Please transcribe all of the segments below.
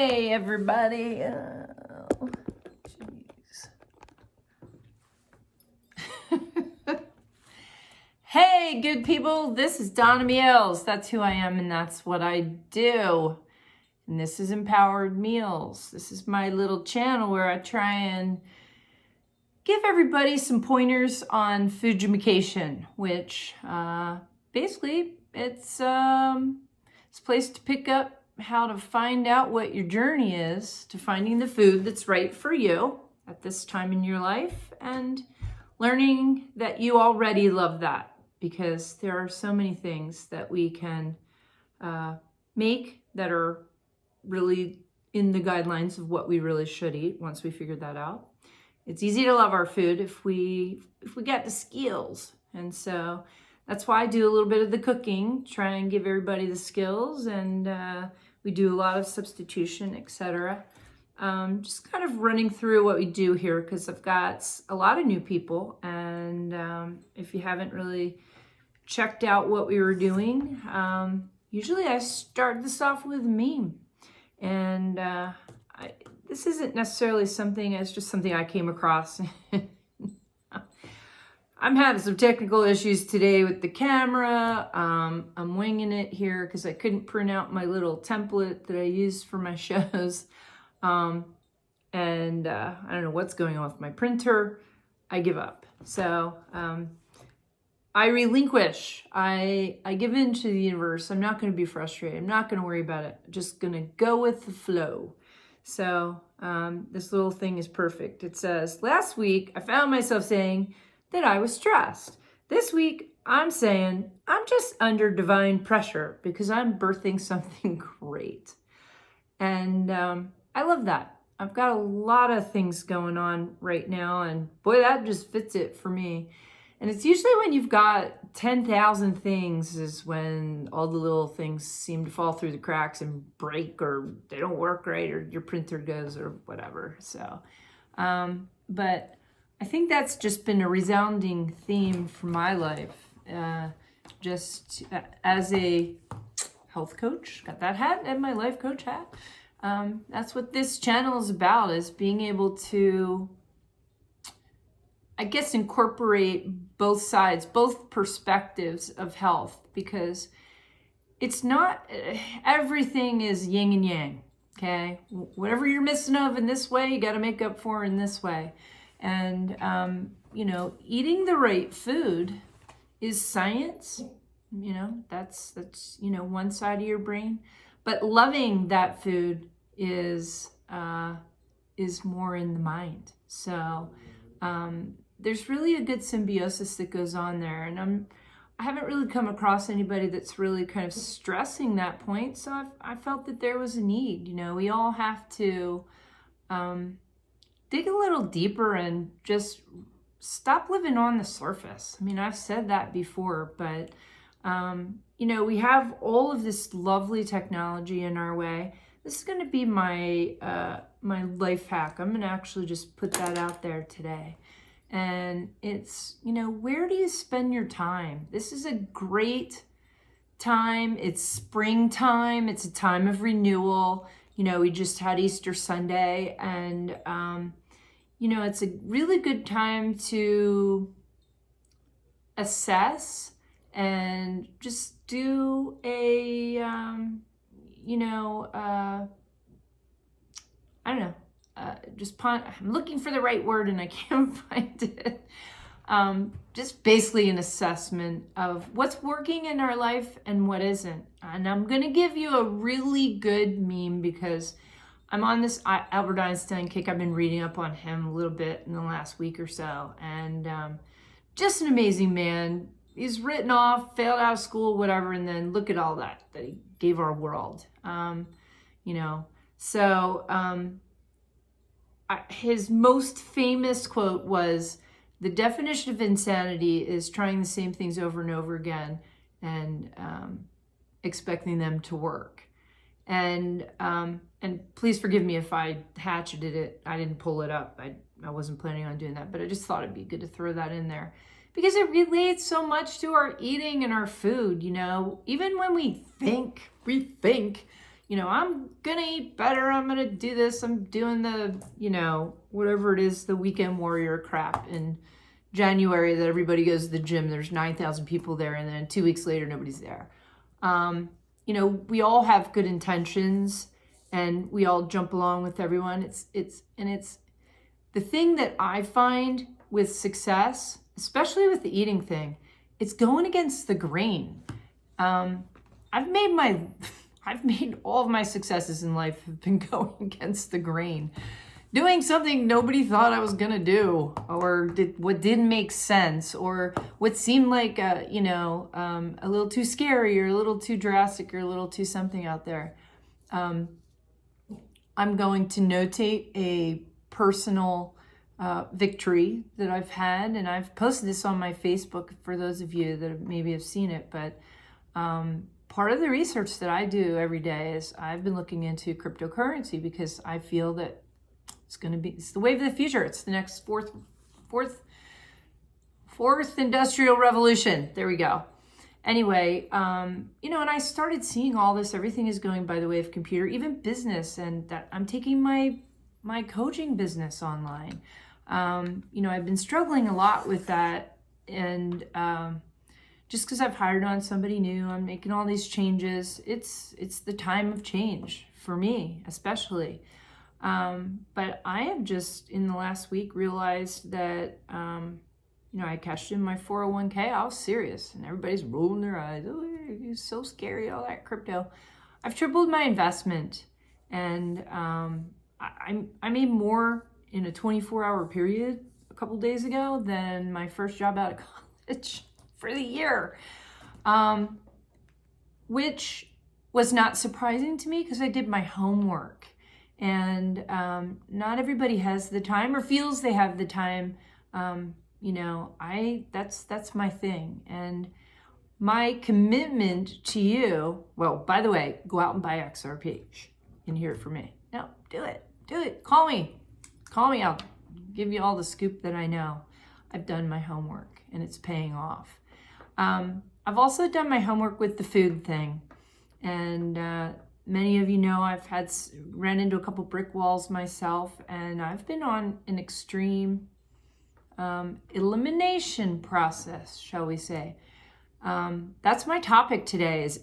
Hey, everybody. Jeez. Hey, good people. This is Donna Meals. That's who I am, and that's what I do. And this is Empowered Meals. This is my little channel where I try and give everybody some pointers on food gamification, which basically it's a place to pick up how to find out what your journey is to finding the food that's right for you at this time in your life, and learning that you already love that, because there are so many things that we can make that are really in the guidelines of what we really should eat once we figure that out. It's easy to love our food if we get the skills. And so that's why I do a little bit of the cooking, try and give everybody the skills, and we do a lot of substitution, etc. Just kind of running through what we do here, because I've got a lot of new people, and if you haven't really checked out what we were doing, usually I start this off with a meme. And this isn't necessarily something, it's just something I came across. I'm having some technical issues today with the camera. I'm winging it here because I couldn't print out my little template that I use for my shows. And I don't know what's going on with my printer. I give up. So I relinquish. I give in to the universe. I'm not going to be frustrated. I'm not going to worry about it. I'm just going to go with the flow. So this little thing is perfect. It says, last week I found myself saying that I was stressed. This week I'm saying I'm just under divine pressure because I'm birthing something great. And I love that. I've got a lot of things going on right now, and boy, that just fits it for me. And it's usually when you've got 10,000 things is when all the little things seem to fall through the cracks and break, or they don't work right, or your printer goes, or whatever. So, but I think that's just been a resounding theme for my life. Just as a health coach, got that hat and my life coach hat. That's what this channel is about, is being able to, I guess, incorporate both sides, both perspectives of health, because it's not, everything is yin and yang, okay? Whatever you're missing of in this way, you got to make up for in this way. And, you know, eating the right food is science, you know, that's, you know, one side of your brain, but loving that food is more in the mind. So, there's really a good symbiosis that goes on there, and I haven't really come across anybody that's really kind of stressing that point. So I felt that there was a need. You know, we all have to dig a little deeper and just stop living on the surface. I mean, I've said that before, but you know, we have all of this lovely technology in our way. This is going to be my my life hack. I'm going to actually just put that out there today. And it's, you know, where do you spend your time? This is a great time. It's springtime. It's a time of renewal. You know, we just had Easter Sunday, and, you know, it's a really good time to assess and just do a, you know, I don't know. I'm looking for the right word and I can't find it. Just basically an assessment of what's working in our life and what isn't. And I'm going to give you a really good meme because I'm on this Albert Einstein kick. I've been reading up on him a little bit in the last week or so. And just an amazing man. He's written off, failed out of school, whatever. And then look at all that he gave our world. You know, so... his most famous quote was, the definition of insanity is trying the same things over and over again and expecting them to work. And please forgive me if I hatcheted it. I didn't pull it up. I wasn't planning on doing that, but I just thought it'd be good to throw that in there because it relates so much to our eating and our food. You know, even when we think, I'm gonna eat better, I'm gonna do this, I'm doing the, whatever it is, the weekend warrior crap in January that everybody goes to the gym, there's 9,000 people there, and then 2 weeks later, nobody's there. We all have good intentions and we all jump along with everyone. It's the thing that I find with success, especially with the eating thing, it's going against the grain. I've made all of my successes in life have been going against the grain, doing something nobody thought I was gonna do, or what didn't make sense, or what seemed like a little too scary, or a little too drastic, or a little too something out there. I'm going to notate a personal victory that I've had, and I've posted this on my Facebook for those of you that maybe have seen it, but part of the research that I do every day is I've been looking into cryptocurrency because I feel that it's the wave of the future. It's the next fourth industrial revolution. There we go. Anyway, and I started seeing all this, everything is going by the way of computer, even business, and that I'm taking my coaching business online. I've been struggling a lot with that, and just because I've hired on somebody new, I'm making all these changes. It's the time of change for me, especially. But I have just in the last week realized that, I cashed in my 401k. I was serious, and everybody's rolling their eyes. Oh, it's so scary, all that crypto. I've tripled my investment, and I made more in a 24-hour period a couple days ago than my first job out of college for the year, which was not surprising to me because I did my homework. And not everybody has the time or feels they have the time. That's my thing. And my commitment to you, well, by the way, go out and buy XRP and hear it from me. No, do it. Call me. I'll give you all the scoop that I know. I've done my homework and it's paying off. I've also done my homework with the food thing. And many of you know I've ran into a couple brick walls myself, and I've been on an extreme elimination process, shall we say. That's my topic today, is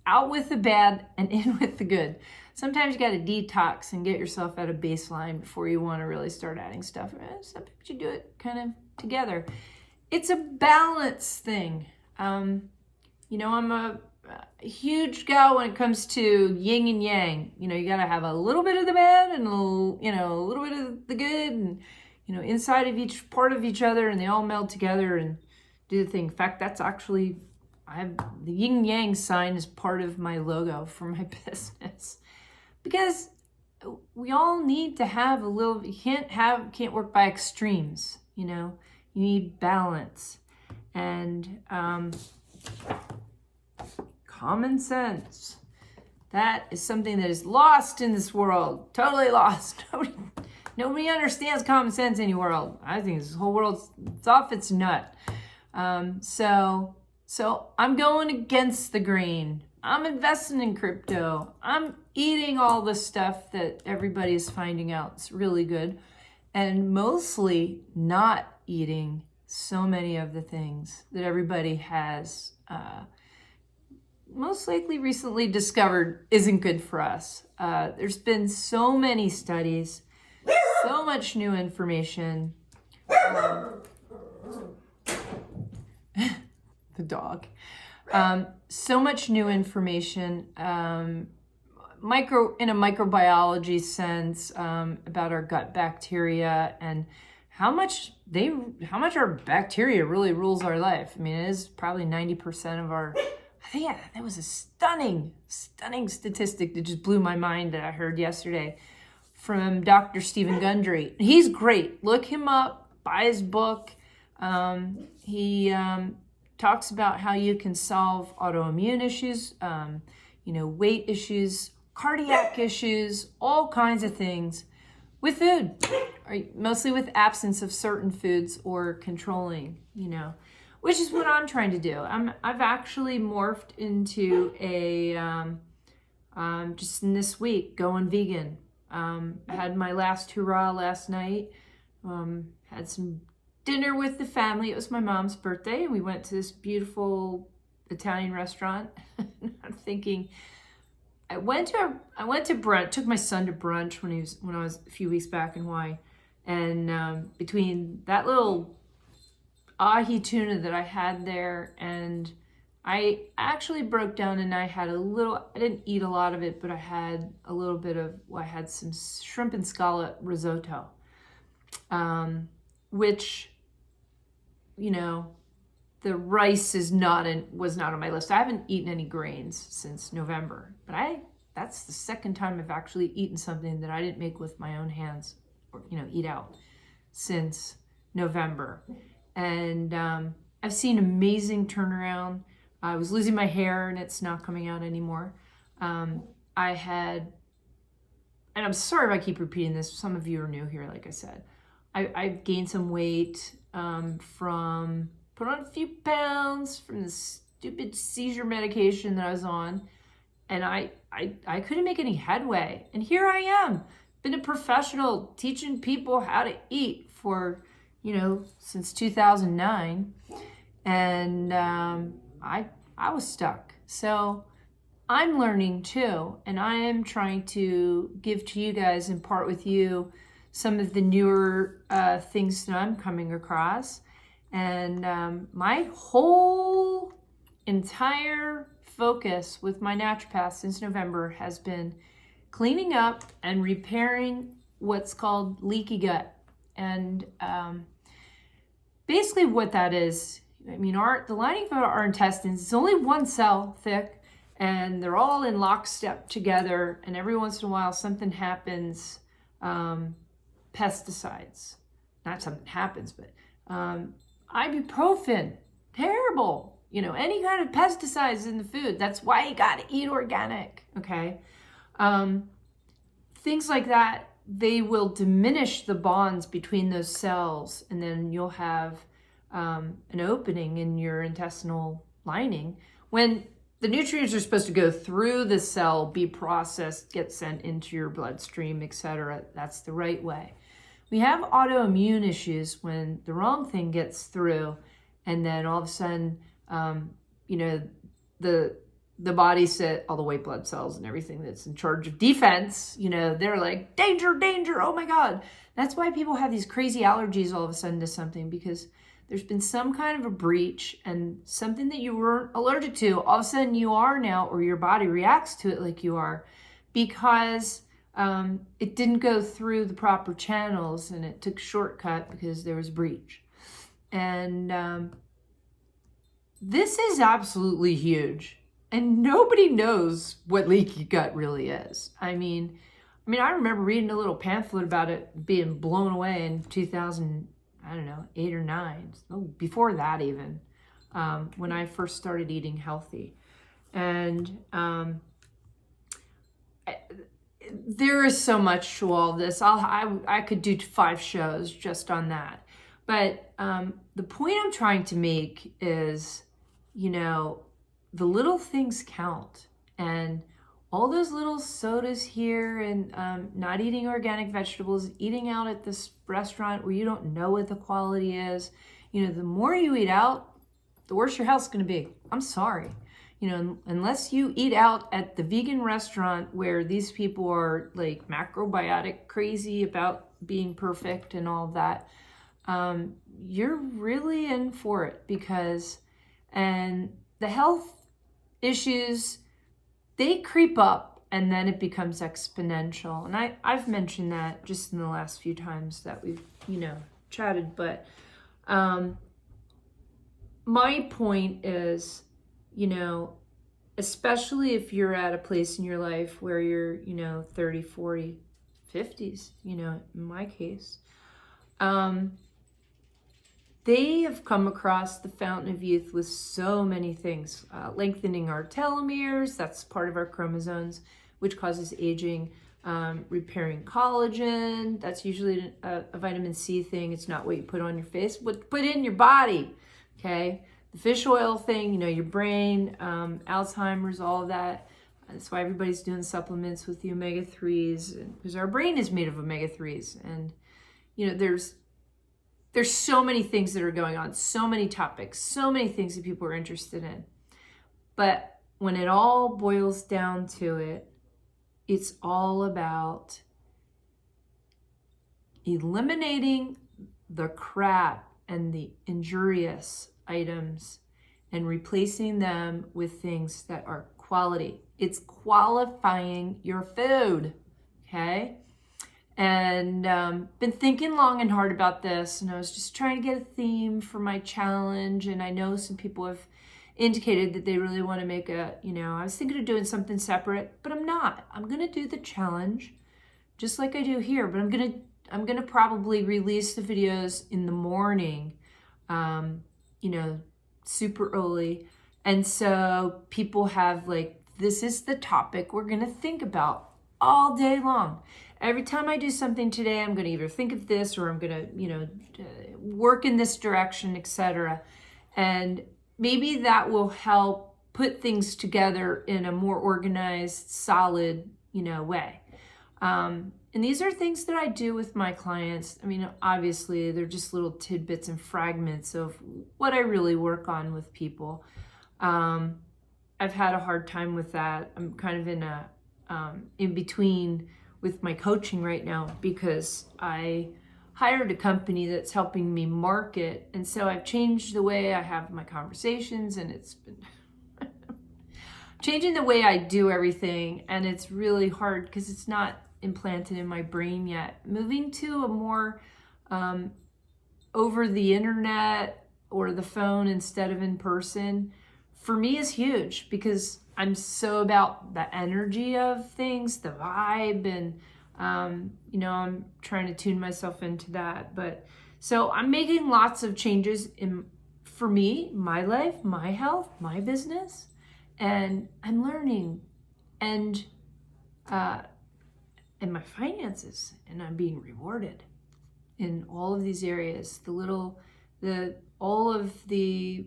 out with the bad and in with the good. Sometimes you got to detox and get yourself at a baseline before you want to really start adding stuff. Sometimes you do it kind of together. It's a balance thing. I'm a huge gal when it comes to yin and yang. You got to have a little bit of the bad and a little bit of the good, and inside of each part of each other, and they all meld together and do the thing. In fact, that's actually, I have the yin yang sign as part of my logo for my business, because we all need to have a little. You can't work by extremes. You need balance and common sense. That is something that is lost in this world. Totally lost. Nobody understands common sense in the world. I think this whole world's off its nut. So I'm going against the grain. I'm investing in crypto. I'm eating all the stuff that everybody's finding out is really good, and mostly not eating so many of the things that everybody has most likely recently discovered isn't good for us. There's been so many studies, so much new information. The dog. So much new information, in a microbiology sense, about our gut bacteria and how much our bacteria really rules our life. I mean, it is probably 90% of our. I think that was a stunning statistic that just blew my mind that I heard yesterday from Dr. Stephen Gundry. He's great. Look him up. Buy his book. He talks about how you can solve autoimmune issues, weight issues, cardiac issues, all kinds of things with food, or mostly with absence of certain foods or controlling, which is what I'm trying to do. I've actually morphed into a, just in this week, going vegan. I had my last hurrah last night, had some dinner with the family. It was my mom's birthday, and we went to this beautiful Italian restaurant. I'm thinking, I went to brunch, took my son to brunch when I was a few weeks back in Hawaii. And between that little ahi tuna that I had there, and I actually broke down and I had I didn't eat a lot of it, but I had a little bit of, I had some shrimp and scallop risotto, which, you know, the rice was not on my list. I haven't eaten any grains since November, but that's the second time I've actually eaten something that I didn't make with my own hands, or, you know, eat out, since November. And I've seen amazing turnaround. I was losing my hair and it's not coming out anymore. And I'm sorry if I keep repeating this, some of you are new here, like I said. I've gained some weight put on a few pounds from the stupid seizure medication that I was on. And I couldn't make any headway. And here I am, been a professional teaching people how to eat for, you know, since 2009. And I was stuck. So I'm learning too. And I am trying to give to you guys, impart with you some of the newer things that I'm coming across. And my whole entire focus with my naturopath since November has been cleaning up and repairing what's called leaky gut. And basically what that is, I mean, the lining of our intestines is only one cell thick, and they're all in lockstep together, and every once in a while something happens, pesticides, not something happens, but ibuprofen, terrible. You know, any kind of pesticides in the food. That's why you got to eat organic, okay? Things like that, they will diminish the bonds between those cells, and then you'll have an opening in your intestinal lining when the nutrients are supposed to go through the cell, be processed, get sent into your bloodstream, etc. That's the right way. We have autoimmune issues when the wrong thing gets through, and then all of a sudden, you know, the body set all the white blood cells and everything that's in charge of defense, you know, they're like, danger, danger, oh my God. That's why people have these crazy allergies all of a sudden to something, because there's been some kind of a breach, and something that you weren't allergic to, all of a sudden you are now, or your body reacts to it like you are, because it didn't go through the proper channels, and it took a shortcut because there was a breach. And this is absolutely huge, and nobody knows what leaky gut really is. I mean, I remember reading a little pamphlet about it being blown away in 2008 or 9. Oh, before that even, when I first started eating healthy. And there is so much to all this. I could do 5 shows just on that. But the point I'm trying to make is, you know, the little things count. And all those little sodas here, and not eating organic vegetables, eating out at this restaurant where you don't know what the quality is. You know, the more you eat out, the worse your health's going to be. I'm sorry. You know, unless you eat out at the vegan restaurant where these people are like macrobiotic crazy about being perfect and all that, you're really in for it, and the health issues, they creep up and then it becomes exponential. And I've mentioned that just in the last few times that we've, you know, chatted. But my point is, you know, especially if you're at a place in your life where you're, you know, 30, 40, 50s, you know, in my case, they have come across the fountain of youth with so many things. Lengthening our telomeres, that's part of our chromosomes, which causes aging. Repairing collagen, that's usually a vitamin C thing. It's not what you put on your face, what put in your body, okay? the fish oil thing, you know, your brain, Alzheimer's, all of that. That's why everybody's doing supplements with the omega-3s, because our brain is made of omega-3s. And, you know, there's so many things that are going on, so many topics, so many things that people are interested in. But when it all boils down to it, it's all about eliminating the crap and the injurious items and replacing them with things that are quality. It's qualifying your food, okay? And been thinking long and hard about this, and I was just trying to get a theme for my challenge, and I know some people have indicated that they really want to make a, you know, I was thinking of doing something separate, but I'm not. I'm going to do the challenge just like I do here, but I'm going to probably release the videos in the morning, you know, super early. And so people have like, this is the topic we're going to think about all day long. Every time I do something today, I'm going to either think of this or I'm going to, you know, work in this direction, etc. And maybe that will help put things together in a more organized, solid, you know, way. And these are things that I do with my clients. I mean, obviously, they're just little tidbits and fragments of what I really work on with people. I've had a hard time with that. I'm kind of in a in between with my coaching right now because I hired a company that's helping me market. And so I've changed the way I have my conversations, and it's been changing the way I do everything. And it's really hard because it's not implanted in my brain yet. Moving to a more over the internet or the phone instead of in person for me is huge because I'm so about the energy of things, the vibe, and you know, I'm trying to tune myself into that. But so I'm making lots of changes for me, my life, my health, my business, and I'm learning and my finances, and I'm being rewarded in all of these areas. All of the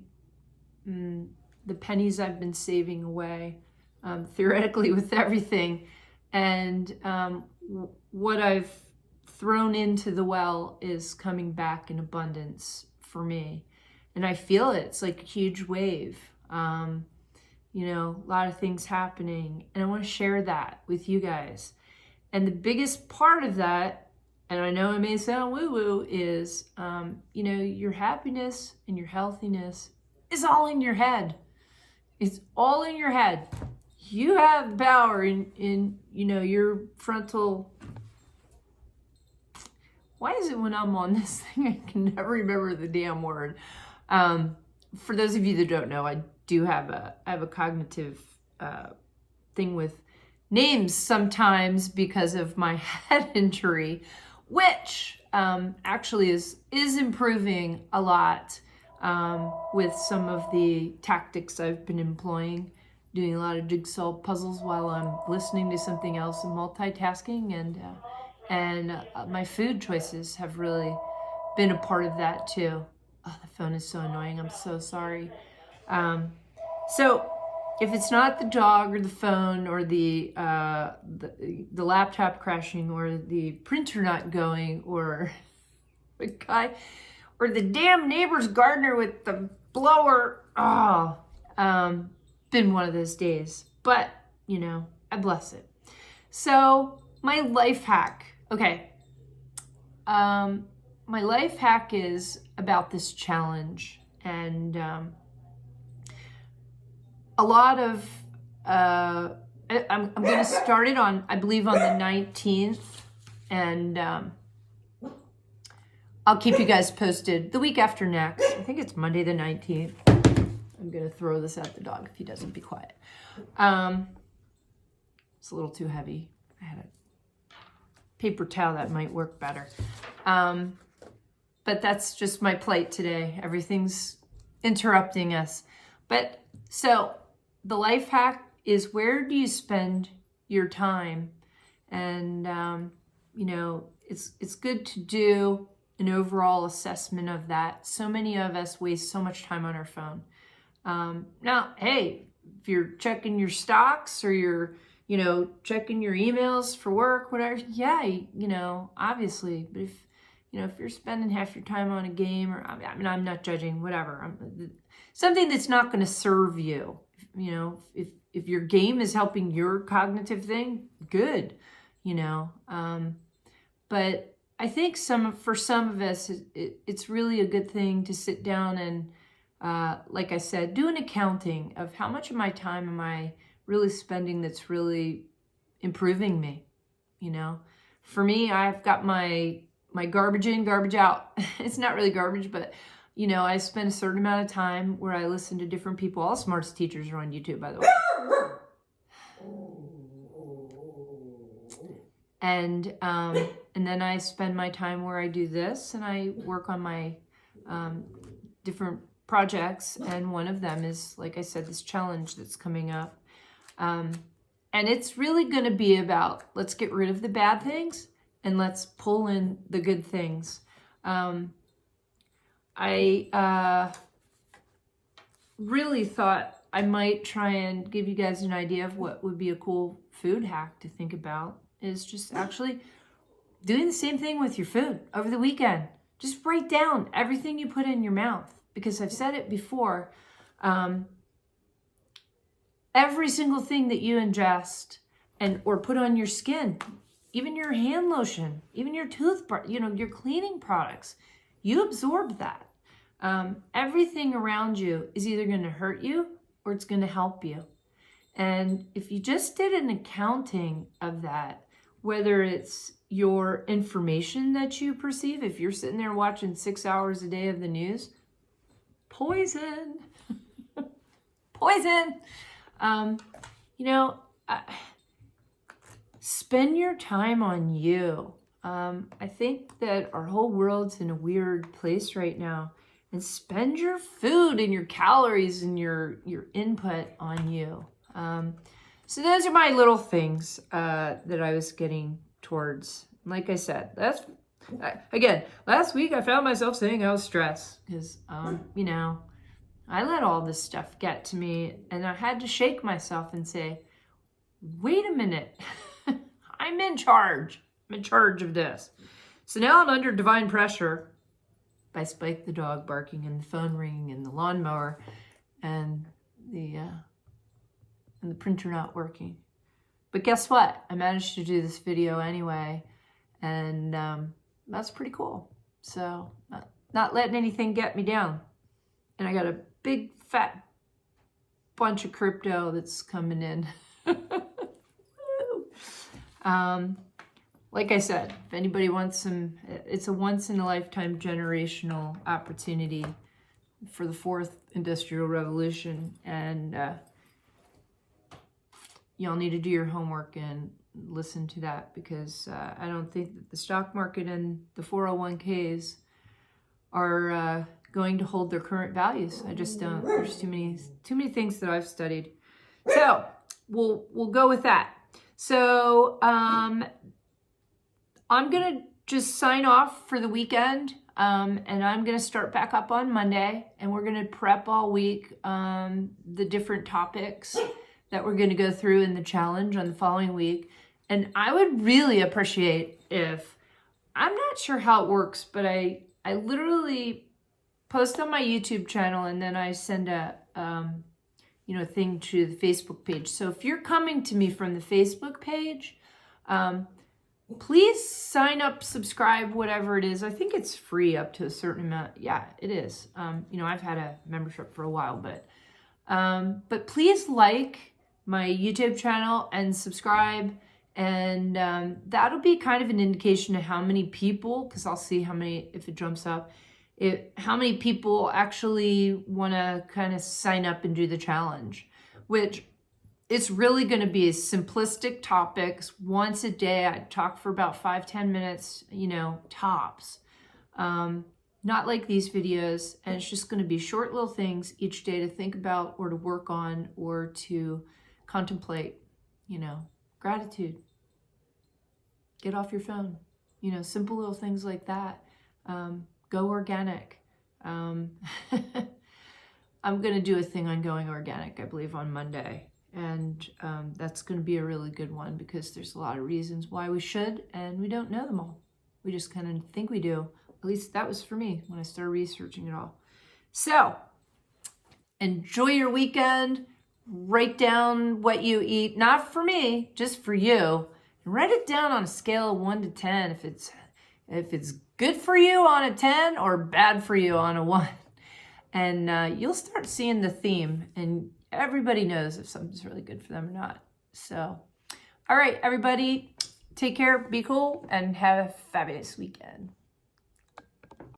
pennies I've been saving away, theoretically with everything, and what I've thrown into the well is coming back in abundance for me. And I feel it. It's like a huge wave. You know, a lot of things happening. And I want to share that with you guys. And the biggest part of that, and I know it may sound woo-woo, is, you know, your happiness and your healthiness is all in your head. It's all in your head. You have power in you know, your frontal. Why is it when I'm on this thing, I can never remember the damn word? For those of you that don't know, I do have a cognitive thing with names sometimes because of my head injury, which actually is improving a lot with some of the tactics I've been employing, doing a lot of jigsaw puzzles while I'm listening to something else and multitasking, and my food choices have really been a part of that too. Oh, the phone is so annoying. I'm so sorry. So if it's not the dog or the phone or the laptop crashing or the printer not going or the guy or the damn neighbor's gardener with the blower, been one of those days. But, you know, I bless it. So my life hack. Okay. My life hack is about this challenge, and a lot of I'm going to start it on, I believe, on the 19th, and I'll keep you guys posted the week after next. I think it's Monday the 19th. I'm going to throw this at the dog if he doesn't be quiet. It's a little too heavy. I had a paper towel that might work better. But that's just my plight today. Everything's interrupting us. But so the life hack is, where do you spend your time? And, you know, it's good to do an overall assessment of that. So many of us waste so much time on our phone. Now, hey, if you're checking your stocks or you're, checking your emails for work, whatever, yeah, obviously. But if you're spending half your time on a game, or I'm not judging, whatever. Something that's not going to serve you. If your game is helping your cognitive thing, good. But I think for some of us, it's really a good thing to sit down and, like I said, do an accounting of how much of my time am I really spending that's really improving me. For me, I've got my garbage in, garbage out. It's not really garbage, but I spend a certain amount of time where I listen to different people. All smartest teachers are on YouTube, by the way. And then I spend my time where I do this, and I work on my different projects. And one of them is, like I said, this challenge that's coming up. And it's really going to be about, let's get rid of the bad things and let's pull in the good things. I really thought I might try and give you guys an idea of what would be a cool food hack to think about, is just actually doing the same thing with your food over the weekend. Just write down everything you put in your mouth, because I've said it before. Every single thing that you ingest or put on your skin, even your hand lotion, even your toothbrush, your cleaning products, you absorb that. Everything around you is either going to hurt you or it's going to help you. And if you just did an accounting of that, whether it's your information that you perceive, if you're sitting there watching 6 hours a day of the news, poison, poison. Spend your time on you. I think that our whole world's in a weird place right now, and spend your food and your calories and your input on you. So those are my little things that I was getting towards. Like I said, last week I found myself saying I was stressed because, I let all this stuff get to me, and I had to shake myself and say, wait a minute, I'm in charge. I'm in charge of this. So now I'm under divine pressure by Spike the dog barking and the phone ringing and the lawnmower and the printer not working. But guess what? I managed to do this video anyway, and that's pretty cool. So not letting anything get me down. And I got a big fat bunch of crypto that's coming in. Like I said, if anybody wants it's a once in a lifetime generational opportunity for the fourth industrial revolution. And y'all need to do your homework and listen to that, because I don't think that the stock market and the 401ks are going to hold their current values. I just don't. There's too many things that I've studied. So we'll go with that. So I'm gonna just sign off for the weekend, and I'm gonna start back up on Monday, and we're gonna prep all week the different topics that we're gonna go through in the challenge on the following week. And I would really appreciate if, I'm not sure how it works, but I literally post on my YouTube channel, and then I send a thing to the Facebook page. So if you're coming to me from the Facebook page, please sign up, subscribe, whatever it is. I think it's free up to a certain amount. Yeah, it is. I've had a membership for a while, but please like my YouTube channel and subscribe. And that'll be kind of an indication of how many people, because I'll see how many, if it jumps up, how many people actually want to kind of sign up and do the challenge, which it's really going to be simplistic topics. Once a day, I talk for about 5-10 minutes, tops. Not like these videos. And it's just going to be short little things each day to think about or to work on or to contemplate, gratitude. Get off your phone, simple little things like that. Go organic. I'm going to do a thing on going organic, I believe, on Monday. And that's going to be a really good one because there's a lot of reasons why we should, and we don't know them all. We just kind of think we do. At least that was for me when I started researching it all. So enjoy your weekend. Write down what you eat, not for me, just for you. And write it down on a scale of 1 to 10 if it's good for you on a 10 or bad for you on a 1. And you'll start seeing the theme, and everybody knows if something's really good for them or not. So, all right, everybody, take care, be cool, and have a fabulous weekend.